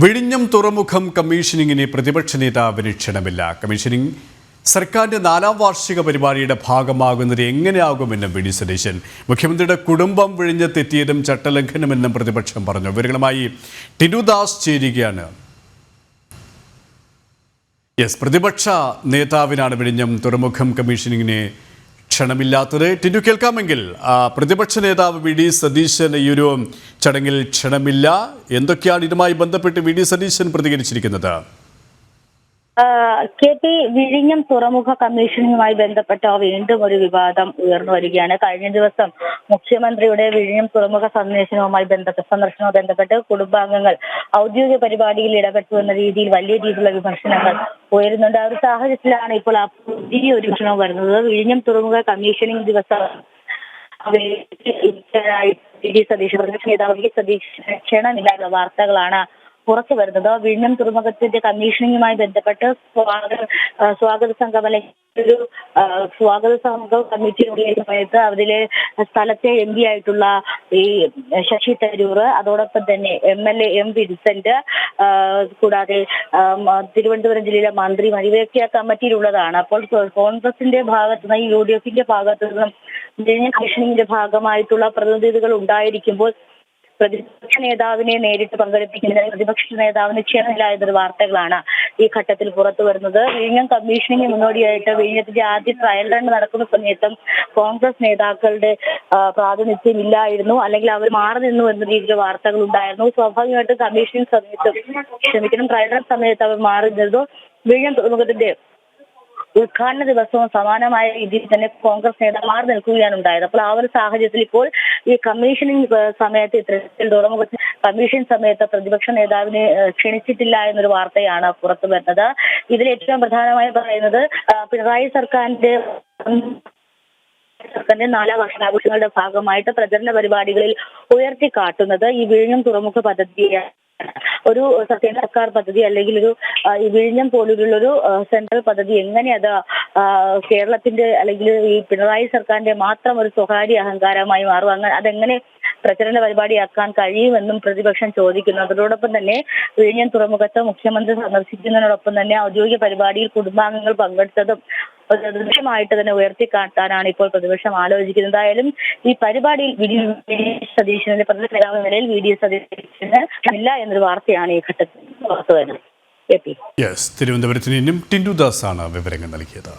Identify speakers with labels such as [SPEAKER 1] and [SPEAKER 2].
[SPEAKER 1] വിഴിഞ്ഞം തുറമുഖം കമ്മീഷനിങ്ങിന് പ്രതിപക്ഷ നേതാവിന് ക്ഷണമില്ല. കമ്മീഷനിങ് സർക്കാരിന്റെ 4ാം വാർഷിക പരിപാടിയുടെ ഭാഗമാകുന്നത് എങ്ങനെയാകുമെന്നും വി ഡി സതീശൻ. മുഖ്യമന്ത്രിയുടെ കുടുംബം വിഴിഞ്ഞത്തെത്തിയതും ചട്ടലംഘനമെന്നും പ്രതിപക്ഷം പറഞ്ഞു. വിവരങ്ങളുമായി ടിനുദാസ് ചേരുകയാണ്. പ്രതിപക്ഷ നേതാവിനാണ് വിഴിഞ്ഞം തുറമുഖം കമ്മീഷനിങ്ങിന് ക്ഷണമില്ലാത്തത്. ടിനു, കേൾക്കാമെങ്കിൽ പ്രതിപക്ഷ നേതാവ് വി ഡി സതീശൻ ഈ ഒരു ചടങ്ങിൽ ക്ഷണമില്ല. എന്തൊക്കെയാണ് ഇതുമായി ബന്ധപ്പെട്ട് വി ഡി സതീശൻ പ്രതികരിച്ചിരിക്കുന്നത്?
[SPEAKER 2] KP വിഴിഞ്ഞം തുറമുഖ കമ്മീഷനുമായി ബന്ധപ്പെട്ട വീണ്ടും ഒരു വിവാദം ഉയർന്നു വരികയാണ്. കഴിഞ്ഞ ദിവസം മുഖ്യമന്ത്രിയുടെ വിഴിഞ്ഞം തുറമുഖ സന്ദർശനവുമായി ബന്ധപ്പെട്ട് കുടുംബാംഗങ്ങൾ ഔദ്യോഗിക പരിപാടിയിൽ ഇടപെട്ടു എന്ന രീതിയിൽ വലിയ രീതിയിലുള്ള വിമർശനങ്ങൾ ഉയരുന്നുണ്ട്. ആ ഒരു സാഹചര്യത്തിലാണ് ഇപ്പോൾ ആ പുതിയ ഒരു വിഷയം വരുന്നത്. വിഴിഞ്ഞം തുറമുഖ കമ്മീഷനിങ് ദിവസം ക്ഷണമില്ലാത്ത വാർത്തകളാണ് പുറത്തു വരുന്നത്. വിഴിഞ്ഞം തുറമുഖത്തിന്റെ കമ്മീഷനിങ്ങുമായി ബന്ധപ്പെട്ട് സ്വാഗത സംഘം അല്ലെങ്കിൽ ഒരു സ്വാഗത സംഘം കമ്മിറ്റി കൂടിയ സമയത്ത് അതിലെ സ്ഥലത്തെ MP ആയിട്ടുള്ള ഈ ശശി തരൂർ, അതോടൊപ്പം തന്നെ MLA M വിൻസെന്റ്, കൂടാതെ തിരുവനന്തപുരം ജില്ലയിലെ മന്ത്രി ഇവയൊക്കെ ആ കമ്മിറ്റിയിലുള്ളതാണ്. അപ്പോൾ കോൺഗ്രസിന്റെ ഭാഗത്തു നിന്ന് UDFന്റെ ഭാഗത്തു നിന്നും വിഴിഞ്ഞം കമ്മീഷനിങ്ങിന്റെ ഭാഗമായിട്ടുള്ള പ്രതിനിധികൾ ഉണ്ടായിരിക്കുമ്പോൾ പ്രതിപക്ഷ നേതാവിനെ നേരിട്ട് പങ്കെടുപ്പിക്കുന്നതിന് പ്രതിപക്ഷ നേതാവിന് ക്ഷണമില്ല എന്നൊരു വാർത്തകളാണ് ഈ ഘട്ടത്തിൽ പുറത്തു വരുന്നത്. വിഴിഞ്ഞം കമ്മീഷനിങ്ങിന് മുന്നോടിയായിട്ട് വിഴിഞ്ഞത്തിന്റെ ആദ്യ ട്രയൽ റൺ നടക്കുന്ന സമയത്തും കോൺഗ്രസ് നേതാക്കളുടെ പ്രാതിനിധ്യം ഇല്ലായിരുന്നു, അല്ലെങ്കിൽ അവർ മാറി നിന്നു എന്ന രീതിയിലുള്ള വാർത്തകൾ ഉണ്ടായിരുന്നു. സ്വാഭാവികമായിട്ടും കമ്മീഷനിങ് സമയത്ത് ട്രയൽ റൺ സമയത്ത് അവർ മാറി നിന്നു. വിഴിഞ്ഞം തുറമുഖത്തിന്റെ ഉദ്ഘാടന ദിവസവും സമാനമായ രീതിയിൽ തന്നെ കോൺഗ്രസ് നേതാക്കന്മാർ നിൽക്കുകയാണ് ഉണ്ടായത്. അപ്പോൾ ആ ഒരു സാഹചര്യത്തിൽ ഇപ്പോൾ ഈ കമ്മീഷനിങ് സമയത്ത് ഇത്തരത്തിൽ തുറമുഖ കമ്മീഷൻ സമയത്ത് പ്രതിപക്ഷ നേതാവിനെ ക്ഷണിച്ചിട്ടില്ല എന്നൊരു വാർത്തയാണ് പുറത്തു വരുന്നത്. ഇതിൽ ഏറ്റവും പ്രധാനമായി പറയുന്നത് പിണറായി സർക്കാരിന്റെ 4ാം വർഷാഘോഷങ്ങളുടെ ഭാഗമായിട്ട് പ്രചരണ പരിപാടികളിൽ ഉയർത്തിക്കാട്ടുന്നത് ഈ വിഴിഞ്ഞം തുറമുഖ പദ്ധതിയാണ്. ഒരു കേന്ദ്ര സർക്കാർ പദ്ധതി അല്ലെങ്കിൽ ഒരു വിഴിഞ്ഞം പോലുള്ളൊരു സെൻട്രൽ പദ്ധതി എങ്ങനെ അത് കേരളത്തിന്റെ അല്ലെങ്കിൽ ഈ പിണറായി സർക്കാരിന്റെ മാത്രം ഒരു സ്വകാര്യ അഹങ്കാരമായി മാറും, അതെങ്ങനെ പ്രചരണ പരിപാടിയാക്കാൻ കഴിയുമെന്നും പ്രതിപക്ഷം ചോദിക്കുന്നു. അതോടൊപ്പം തന്നെ വിഴിഞ്ഞം തുറമുഖത്ത് മുഖ്യമന്ത്രി സന്ദർശിക്കുന്നതിനോടൊപ്പം തന്നെ ഔദ്യോഗിക പരിപാടിയിൽ കുടുംബാംഗങ്ങൾ പങ്കെടുത്തതും ദൃശ്യമായിട്ട് തന്നെ ഉയർത്തിക്കാട്ടാനാണ് ഇപ്പോൾ പ്രതിപക്ഷം ആലോചിക്കുന്നത്. എന്തായാലും ഈ പരിപാടിയിൽ വി ഡി സതീശന്റെ പ്രതിപക്ഷ നേതാവ് നിലയിൽ വി ഡി സതീശന് ഇല്ല എന്നൊരു വാർത്തയാണ് ഈ ഘട്ടത്തിൽ പുറത്തു വരുന്നത്.
[SPEAKER 1] തിരുവനന്തപുരത്ത് നിന്നും ടിനുദാസ് ആണ് വിവരങ്ങൾ നൽകിയത്.